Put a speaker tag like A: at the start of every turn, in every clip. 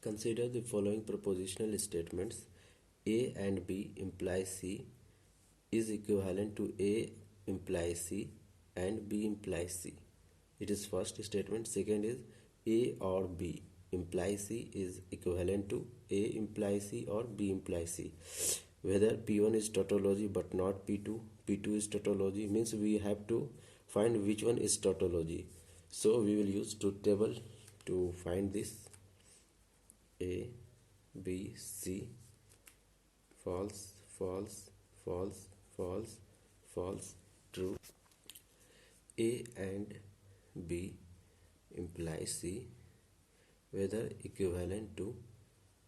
A: Consider the following propositional statements. A and B imply C is equivalent to A implies C and B implies C. It is first statement. Second is A or B implies C is equivalent to A implies C or B implies C. Whether P1 is tautology but not P2, P2 is tautology, means we have to find which one is tautology. So we will use truth table to find this. A, B, C, false, false, false, false, false, true. A and B implies C, whether equivalent to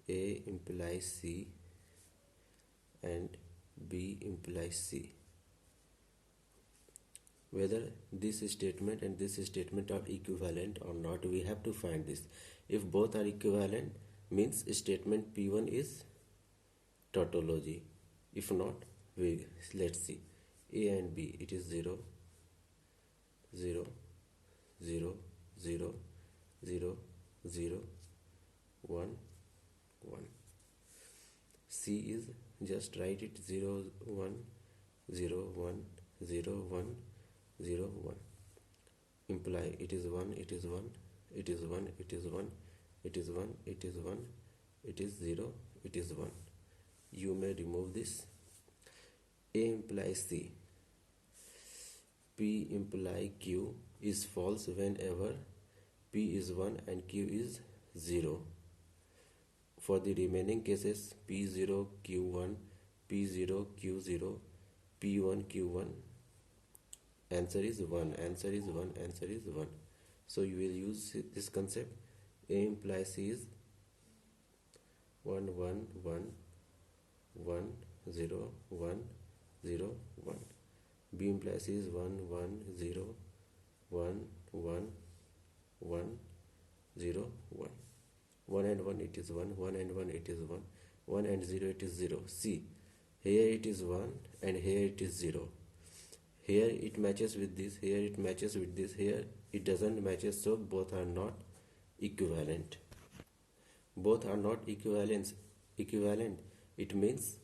A: A implies C and B implies C. Whether this statement and this statement are equivalent or not, we have to find this. If both are equivalent, means statement P1 is tautology. If not, let's see. A and B, it is 0, 0, 0, 0, 0, 0, 1, 1. C is, just write it, 0, 1, 0, 1, 0, 1, 0, 1. Imply it is 1, it is 1, it is 1, it is 1, it is 1, it is 1, it is 0, it is 1. You may remove this. A implies C. P imply Q is false whenever P is 1 and Q is 0. For the remaining cases, P0, Q1, P0, Q0, P1, Q1, answer is 1, answer is 1, answer is 1. So you will use this concept. A implies C is 1, 1, 1, 1, 0, 1, 0, 1. B implies C is 1, 1, 0, 1, 1, 1, 0, 1. 1 and 1 it is 1, 1 and 1 it is 1, 1 and 0 it is 0. See, here it is 1 and here it is 0. Here it matches with this, here it matches with this, here it doesn't match, so both are not equivalent. Both are not equivalent, it means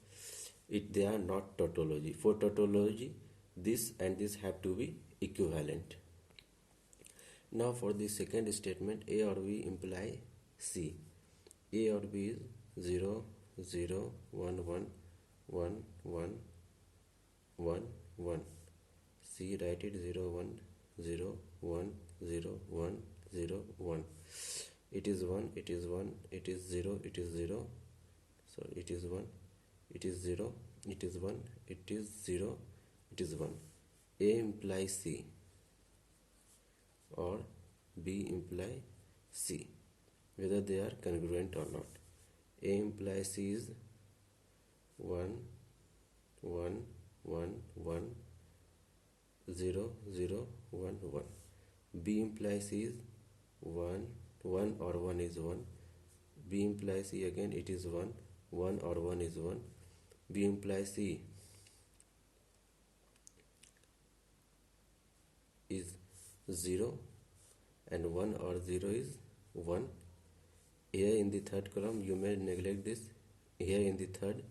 A: they are not tautology. For tautology, this and this have to be equivalent. Now for the second statement, A or B imply C. A or B is 0, 0, 1, 1, 1, 1, 1, 1. C, write it 0, 1, 0, 1, 0, 1, 0, 1. It is 1, it is 1, it is 0, it is 0. So it is 1, it is 0, it is 1, it is 0, it is 1. A implies C or B implies C, whether they are congruent or not. A implies C is 1, 1, 1, 1, 0, 0, 1, 1. B implies C is 1, 1 or 1 is 1. B implies C again, it is 1, 1 or 1 is 1. B implies C is 0 and 1 or 0 is 1. Here in the third column you may neglect this. Here in the third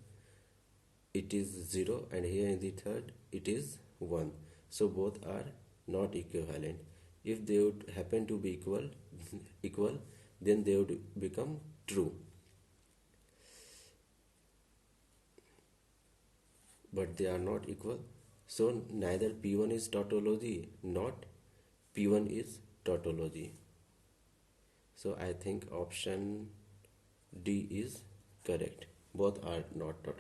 A: it is 0 and here in the third it is 1. So both are not equivalent. If they would happen to be equal, then they would become true. But they are not equal. So neither P1 is tautology, not P1 is tautology. So I think option D is correct. Both are not tautology.